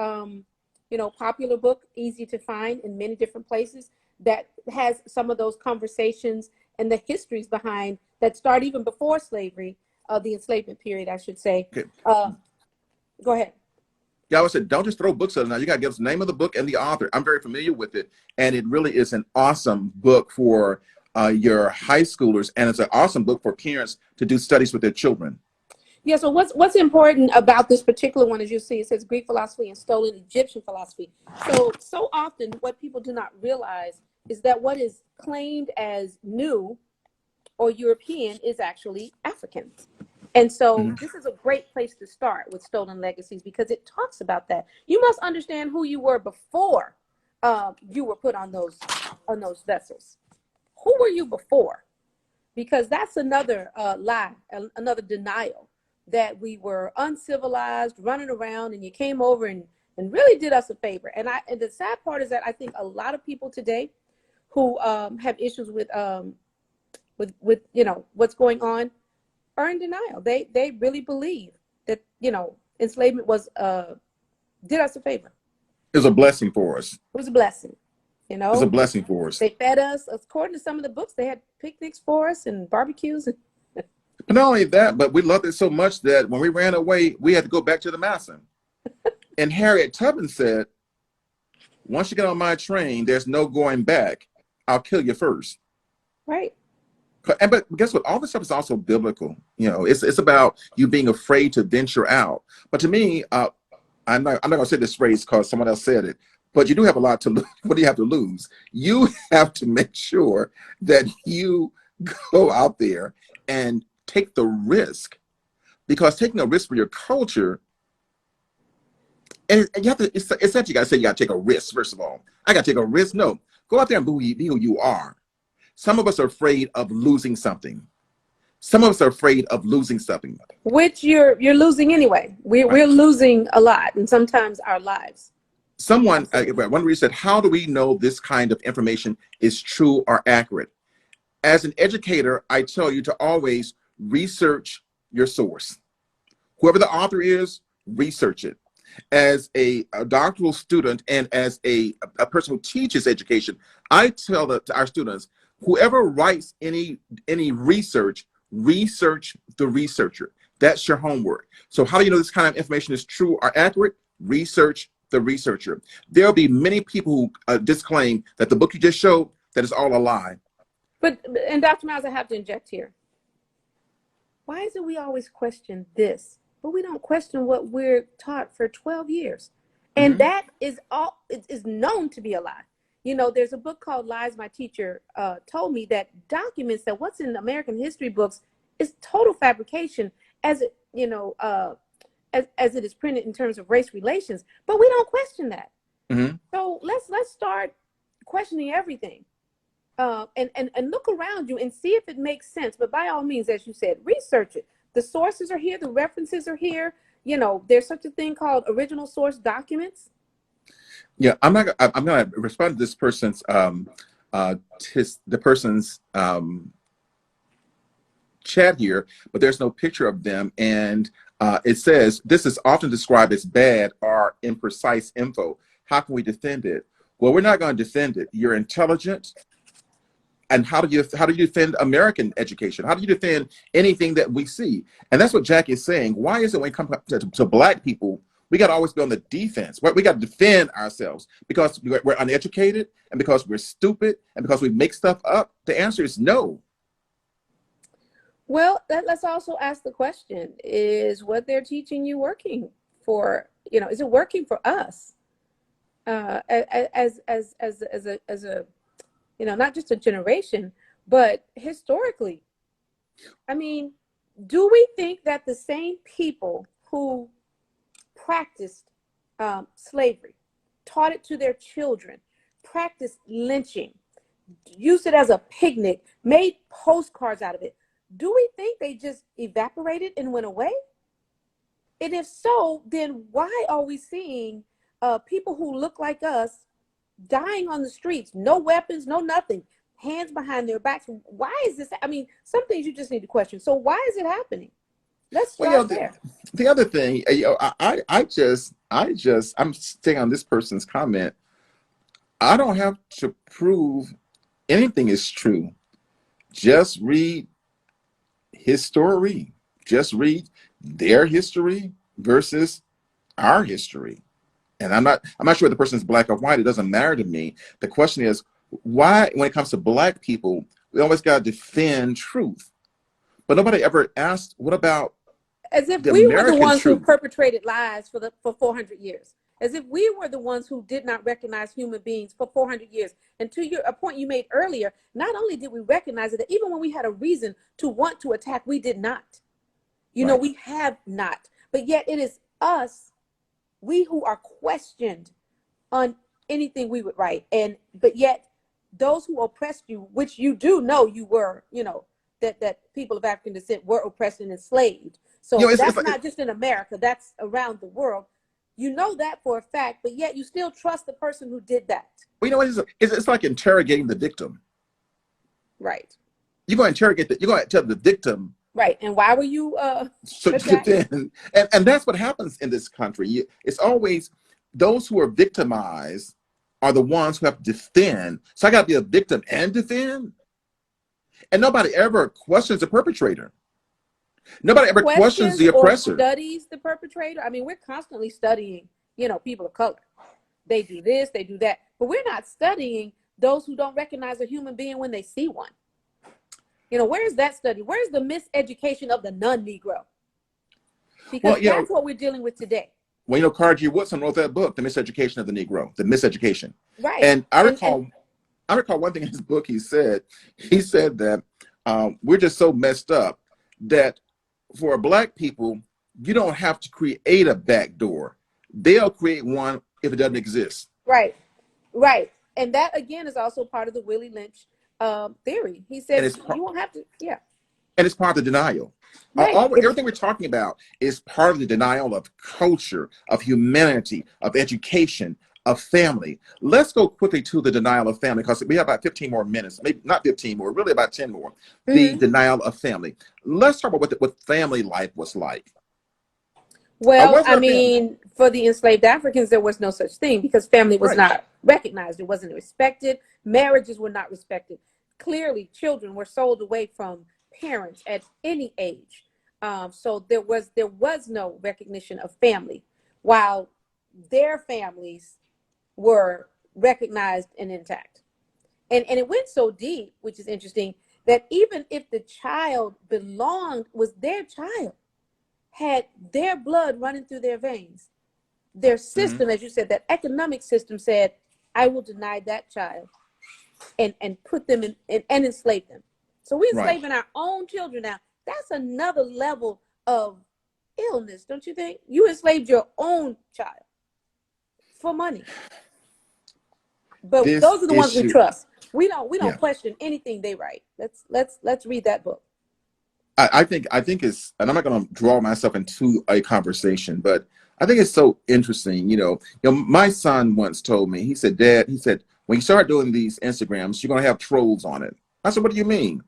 popular book, easy to find in many different places, that has some of those conversations and the histories behind that start even before slavery, the enslavement period, I should say. Okay. Go ahead. Yeah, I said, don't just throw books at us now. You got to give us the name of the book and the author. I'm very familiar with it, and it really is an awesome book for your high schoolers, and it's an awesome book for parents to do studies with their children. Yeah, so what's important about this particular one, as you see, it says Greek philosophy and stolen Egyptian philosophy. So often what people do not realize is that what is claimed as new or European is actually African. And so this is a great place to start with Stolen Legacies, because it talks about that. You must understand who you were before you were put on those vessels. Who were you before? Because that's another lie, another denial, that we were uncivilized, running around, and you came over and really did us a favor. And the sad part is that I think a lot of people today who have issues with what's going on are in denial. They really believe that enslavement did us a favor. It was a blessing for us. It was a blessing. It was a blessing for us. They fed us, according to some of the books. They had picnics for us and barbecues. But not only that, but we loved it so much that when we ran away, we had to go back to the massa. And Harriet Tubman said, "Once you get on my train, there's no going back. I'll kill you first." Right. But guess what? All this stuff is also biblical. It's about you being afraid to venture out. But to me, I'm not going to say this phrase because someone else said it, but you do have a lot to lose. What do you have to lose? You have to make sure that you go out there and take the risk, because taking a risk for your culture, and you have to, it's that you got to say you got to take a risk, first of all. I got to take a risk. No, go out there and be who you are. Some of us are afraid of losing something. Some of us are afraid of losing something. Which you're losing anyway. We're losing a lot, and sometimes our lives. One reader said, how do we know this kind of information is true or accurate? As an educator, I tell you to always research your source. Whoever the author is, research it. As a doctoral student and as a person who teaches education, I tell to our students, whoever writes any research, research the researcher. That's your homework. So how do you know this kind of information is true or accurate? Research the researcher. There'll be many people who disclaim that the book you just showed, that is all a lie. And Dr. Miles, I have to inject here. why is it we always question this, but we don't question what we're taught for 12 years? And Hmm. that is all, it is known to be a lie. You know, there's a book called Lies. My teacher told me that documents that what's in American history books is total fabrication, as it, as it is printed in terms of race relations, but we don't question that. Hmm. So let's start questioning everything, and look around you and see if it makes sense. But by all means, as you said, research it. The sources are here, the references are here. You know, there's such a thing called original source documents. Yeah, I'm going to respond to this person's the person's chat here, but there's no picture of them, and it says this is often described as bad or imprecise info. How can we defend it? Well, we're not going to defend it. You're intelligent. And how do you defend American education? How do you defend anything that we see? And that's what Jackie is saying. Why is it when it comes to Black people, we got to always be on the defense? We got to defend ourselves because we're uneducated and because we're stupid and because we make stuff up? The answer is no. Well, let's also ask the question: is what they're teaching you working for? Is it working for us? As a not just a generation, but historically. I mean, do we think that the same people who practiced slavery, taught it to their children, practiced lynching, used it as a picnic, made postcards out of it, do we think they just evaporated and went away? And if so, then why are we seeing people who look like us dying on the streets? No weapons, no nothing, hands behind their backs. Why is this? I mean, some things you just need to question. So why is it happening? Let's Well, start there. the other thing, I'm staying on this person's comment. I don't have to prove anything is true. Just read his story. Just read their history versus our history. And I'm not sure the person is Black or white. It doesn't matter to me. The question is, why, when it comes to Black people, we always got to defend truth. But nobody ever asked, what about As if the we were the American ones who truth? perpetrated lies for 400 years. As if we were the ones who did not recognize human beings for 400 years. And to a point you made earlier, not only did we recognize it, even when we had a reason to want to attack, we did not. Right. We have not. But yet it is us, we who are questioned on anything we would write. But yet those who oppressed you, which you do know you were, that people of African descent were oppressed and enslaved. So It's that's like, not just in America, that's around the world. You know that for a fact, but yet you still trust the person who did that. well, it's like interrogating the victim. Right. You're going to you're going to tell the victim Right. And why were you to attacked? defend. And that's what happens in this country. It's always those who are victimized are the ones who have to defend. So I got to be a victim and defend. And nobody ever questions the perpetrator. Nobody ever questions Questions the or oppressor. studies the perpetrator. I mean, we're constantly studying, people of color. They do this, they do that, but we're not studying those who don't recognize a human being when they see one. Where's that study? Where's the miseducation of the non-Negro? Because Well, that's what we're dealing with today. well, Carter G. Woodson wrote that book, The Miseducation of the Negro, The Miseducation. Right. And And I recall one thing in his book. He said that we're just so messed up that for Black people, you don't have to create a back door. They'll create one if it doesn't exist. right, right. And that again is also part of the Willie Lynch theory. He And says it's you won't have to, yeah. and it's part of the denial. Right. Everything we're talking about is part of the denial of culture, of humanity, of education, of family. Let's go quickly to the denial of family because we have about 15 more minutes, maybe not 15 more, really about 10 more. The Mm-hmm. denial of family. Let's talk about what family life was like. Well, Was I there a family? mean, for the enslaved Africans, there was no such thing because family was Right. not recognized. It wasn't respected. Marriages were not respected. Clearly, children were sold away from parents at any age. So there was no recognition of family, while their families were recognized and intact. And it went so deep, which is interesting, that even if the child was their child, had their blood running through their veins, their Hmm. system, as you said, that economic system said, I will deny that child and put them and enslave them. So we're Right. enslaving our own children now. That's another level of illness, don't you think? You enslaved your own child for money. But This those are the ones we issue, trust. We don't yeah. question anything they write. Let's read that book. I think it's, and I'm not going to draw myself into a conversation, but I think it's so interesting. My son once told me, he said, Dad, he said, when you start doing these Instagrams, you're going to have trolls on it. I said, what do you mean?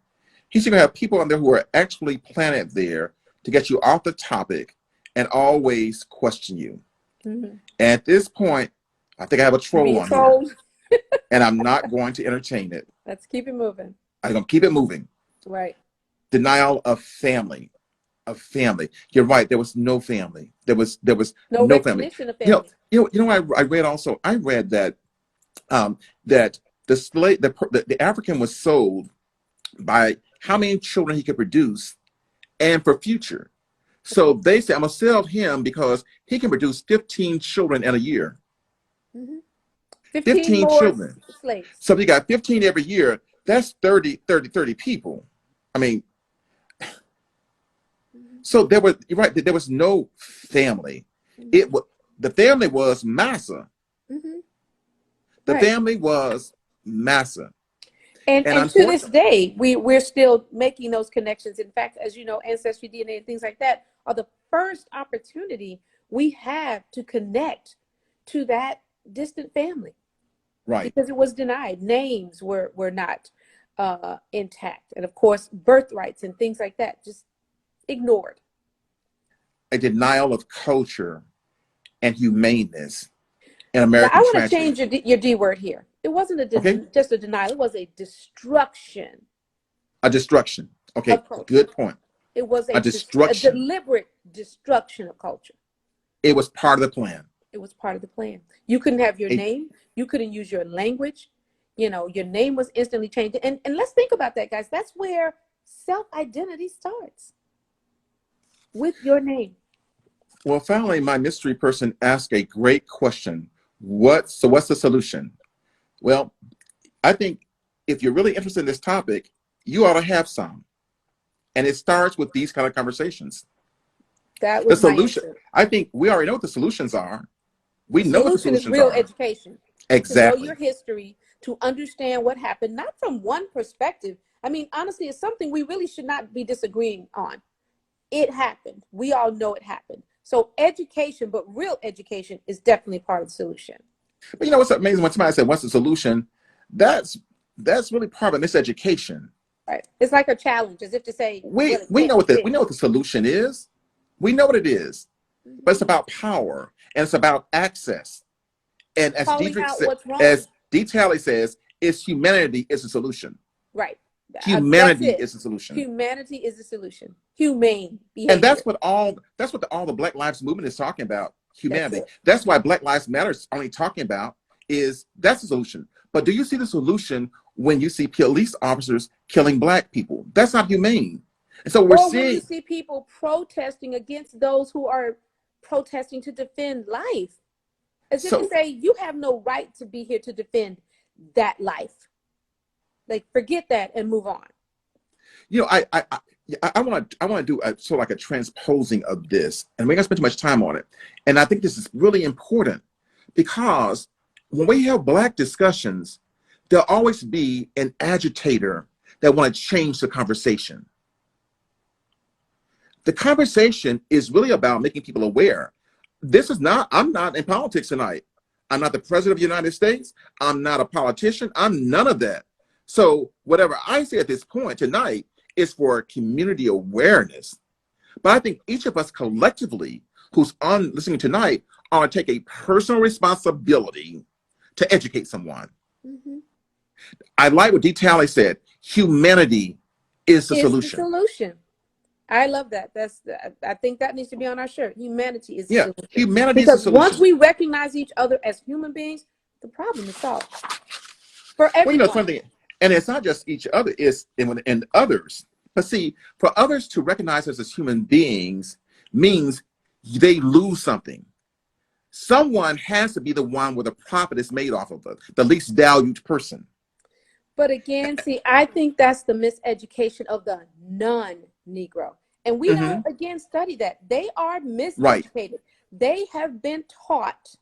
He said, you're going to have people on there who are actually planted there to get you off the topic and always question you. Mm-hmm. At this point, I think I have a You troll being on here, trolled? and I'm not going to entertain it. Let's keep it moving. I'm going to keep it moving. Right. Denial of family. You're right. There was no family. There was No no family. recognition of family. I read also. I read that that the African was sold by how many children he could produce and for future. So they say, I'm gonna sell him because he can produce 15 children in a year. Mm-hmm. 15 15 more children. slaves. So if you got 15 every year, that's 30 people. I mean, so you're right, there was no family. Mm-hmm. The family was massa. Mm-hmm. The Right. family was massa. And And to this unfortunately, day, we're still making those connections. In fact, as you know, Ancestry, DNA, and things like that are the first opportunity we have to connect to that distant family right, because it was denied. Names were not intact, and of course, birthrights and things like that just ignored. a denial of culture and humaneness in Now, I American want to tragedy. change your D word here. It wasn't Okay, just a denial; it was a destruction a destruction. Okay, of culture. good point. It was A a destruction. deliberate destruction of culture. It was part of the plan. It was part of the plan. You couldn't have your A, name. You couldn't use your language. Your name was instantly changed. And let's think about that, guys. That's where self-identity starts, with your name. well, finally, my mystery person asked a great question. What's the solution? Well, I think if you're really interested in this topic, you ought to have some. And it starts with these kind of conversations. That The was my solution, answer. I think we already know what the solutions are. The We know what the solution is solutions real are. education, to know your Exactly. history, to understand what happened, not from one perspective. I mean, honestly, it's something we really should not be disagreeing on. It happened. We all know it happened. So education, but real education, is definitely part of the solution. But you know what's amazing? When somebody said, what's the solution? That's that's really part of this education. Right? It's like a challenge, as if to say, We well, it we can't know be what we know fixed. what the solution is. We know what it is. But Mm-hmm. it's about power and it's about access. And Calling out what's wrong. As D. Talley says, it's humanity is the solution. Right. That's Humanity it. is the solution. Humanity is the solution. Humane And behavior. that's what all the Black Lives Movement is talking about. That's Humanity. it. That's why Black Lives Matter is only talking about is that's the solution. But do you see the solution when you see police officers killing Black people? That's not humane. And so we're Or when you seeing, see people protesting against those who are protesting to defend life, as if to so say, you have no right to be here to defend that life. Like, forget that and move on. I want to do a, sort of like a transposing of this, and we're gonna spend too much time on it. And I think this is really important because when we have Black discussions, there'll always be an agitator that want to change the conversation. The conversation is really about making people aware. I'm not in politics tonight. I'm not the president of the United States. I'm not a politician. I'm none of that. So whatever I say at this point tonight is for community awareness. But I think each of us collectively who's on listening tonight ought to take a personal responsibility to educate someone. Mm-hmm. I like what D. Talley said. Humanity is the Is the solution. solution. I love that. I think that needs to be on our shirt. Humanity is the Yeah, solution. humanity is the Because once solution. we recognize each other as human beings, the problem is solved for Well, you know, it's everyone. funny thing. And it's not just each other, it's in others. But see, for others to recognize us as human beings means they lose something. Someone has to be the one where the profit is made off of, the least valued person. But again, see, I think that's the miseducation of the non-Negro. And we Hmm. don't, again, study that. They are Right, miseducated. They have been taught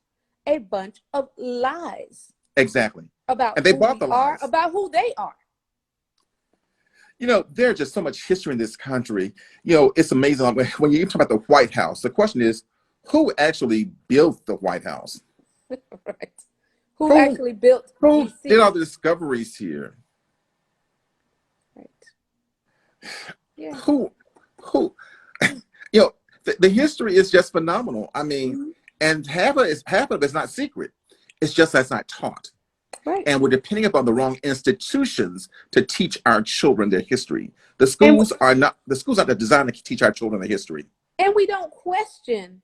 a bunch of lies exactly. about And they who bought we the are, lies. about who they are. You know, there's just so much history in this country. You know, it's amazing. Like, when you talk about the White House, the question is, who actually built the White House? Right. Who Who actually built who did DC? all the discoveries here? Right. Yeah. Who who you know, the history is just phenomenal. I mean, Mhm. and half of it is not secret. It's just that's not taught. Right. And we're depending upon the wrong institutions to teach our children their history. And The schools are not designed to teach our children their history. we don't question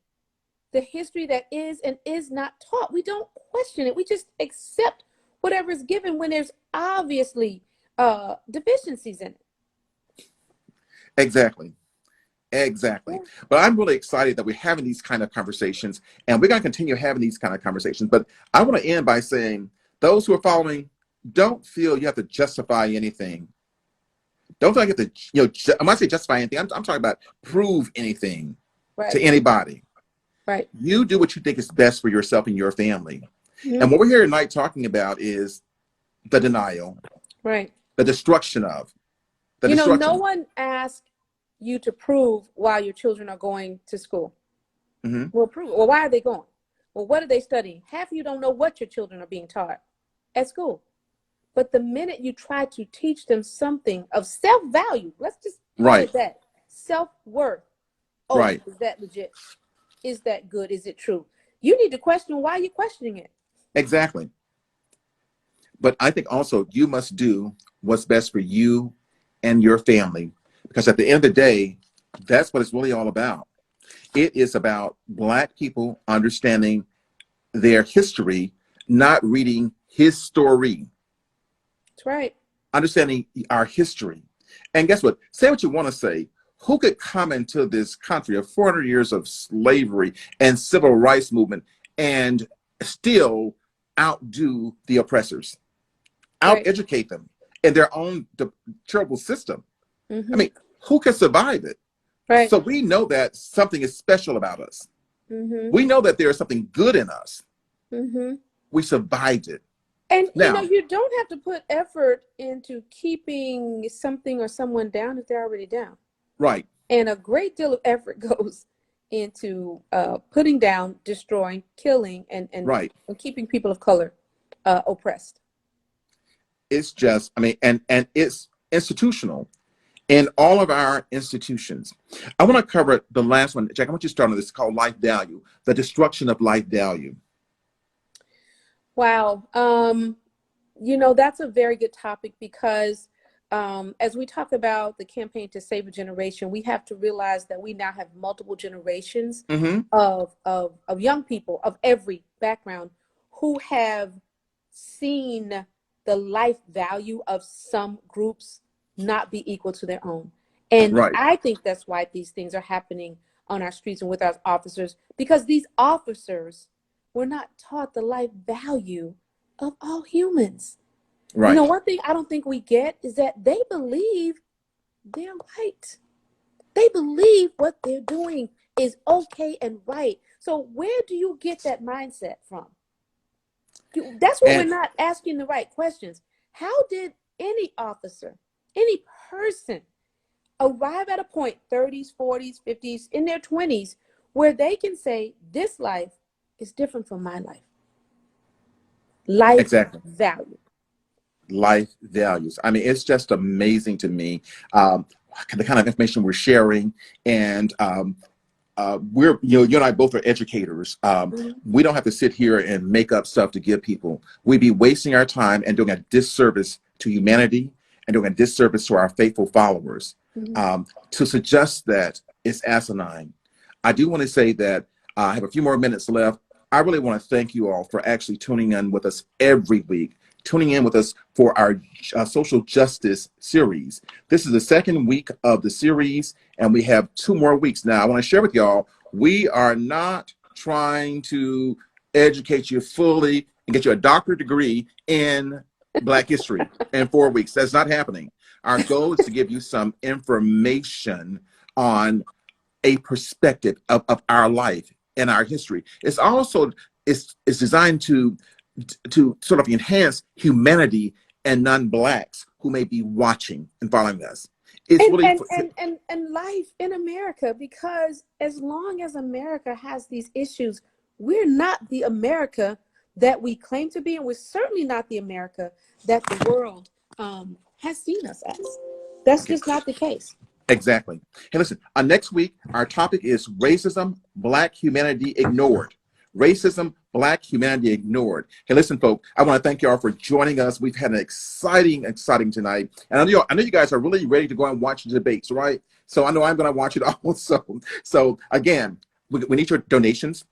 the history that is and is not taught. We don't question it. We just accept whatever is given when there's obviously deficiencies in it. Exactly. Exactly. Yeah. But I'm really excited that we're having these kind of conversations, and we're going to continue having these kind of conversations. But I want to end by saying those who are following, don't feel you have to justify anything. Don't feel like you have to, when I say justify anything, I'm talking about prove anything to Right. anybody. Right. You do what you think is best for yourself and your family. Mhm. And what we're here tonight talking about is the denial, Right. the destruction of, the No destruction. one asks you to prove why your children are going to school. Hmm. Well, prove it. Well, why are they going? Well, what are they studying? Half of you don't know what your children are being taught at school. But the minute you try to teach them something of self-value, let's just call Right, it that, self-worth. Oh, right, is that legit? Is that good? Is it true? You need to question why you're questioning it. exactly. But I think also you must do what's best for you and your family, because at the end of the day, that's what it's really all about. It is about Black people understanding their history, not reading his story, That's right. understanding our history. And guess what? Say what you want to say. Who could come into this country of 400 years of slavery and civil rights movement and still outdo the oppressors, Right. out-educate them in their own terrible system? I Mm-hmm. mean, who can survive it? Right. So we know that something is special about us. Mm-hmm. We know that there is something good in us. Mm-hmm. We survived it. And Now, you don't have to put effort into keeping something or someone down if they're already down. right, And a great deal of effort goes into putting down, destroying, killing, right. and keeping people of color oppressed. It's just, I mean, and it's institutional in all of our institutions. I want to cover the last one. Jack, I want you to start on this called life value, the destruction of life value. Wow. That's a very good topic because as we talk about the campaign to save a generation, we have to realize that we now have multiple generations Hmm. of young people of every background who have seen the life value of some groups not be equal to their own. And Right, I think that's why these things are happening on our streets and with our officers, because these officers were not taught the life value of all humans. right. One thing I don't think we get is that they believe they're right. They believe what they're doing is okay and right. So where do you get that mindset from? That's what we're And not asking the right questions. How did any officer, any person arrive at a point, 30s, 40s, 50s, in their 20s, where they can say, this life is different from my life? Life exactly, value. life values. I mean, it's just amazing to me, um, the kind of information we're sharing. And you and I both are educators. Mhm. We don't have to sit here and make up stuff to give people. We'd be wasting our time and doing a disservice to humanity and doing a disservice to our faithful followers, Mhm. to suggest that it's asinine. I do want to say that I have a few more minutes left. I really want to thank you all for actually tuning in with us every week tuning in with us for our social justice series. This is the second week of the series, and we have 2 more weeks. Now, I want to share with y'all, we are not trying to educate you fully and get you a doctorate degree in Black history in 4 weeks. That's not happening. Our goal is to give you some information on a perspective of our life and our history. It's also it's designed to sort of enhance humanity and non-Blacks who may be watching and following us. It's and life in America, because as long as America has these issues, we're not the America that we claim to be, and we're certainly not the America that the world has seen us as. That's just not the case. Exactly. Hey, listen, next week, our topic is racism, Black humanity ignored. Racism, Black humanity ignored. Hey, listen, folks, I want to thank you all for joining us. We've had an exciting tonight. And I know you guys are really ready to go and watch the debates, right? So I know I'm going to watch it also. So again, we need your donations.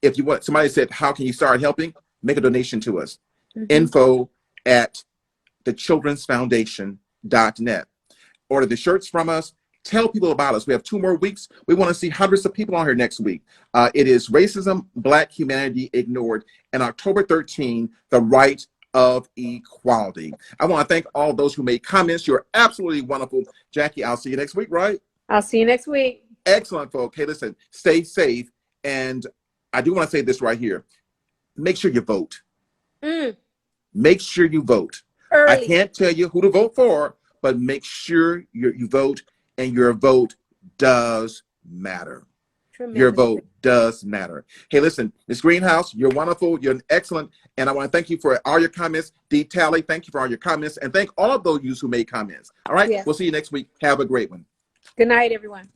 If you want, somebody said, how can you start helping? Make a donation to us. info@thechildrensfoundation.net. Order the shirts from us. Tell people about us. We have 2 more weeks. We want to see hundreds of people on here next week. It is Racism, Black Humanity Ignored, and October 13, the right of equality. I want to thank all those who made comments. You're absolutely wonderful. Jackie, I'll see you next week, right? I'll see you next week. Excellent, folks. Hey, listen, stay safe. And I do want to say this right here. Make sure you vote. Make sure you vote. Early. I can't tell you who to vote for, but make sure you vote, and your vote does matter. Your vote does matter. Hey, listen, Ms. Greenhouse, you're wonderful. You're excellent. And I want to thank you for all your comments. Dee Talley, thank you for all your comments. And thank all of those who made comments. All right, We'll see you next week. Have a great one. Good night, everyone.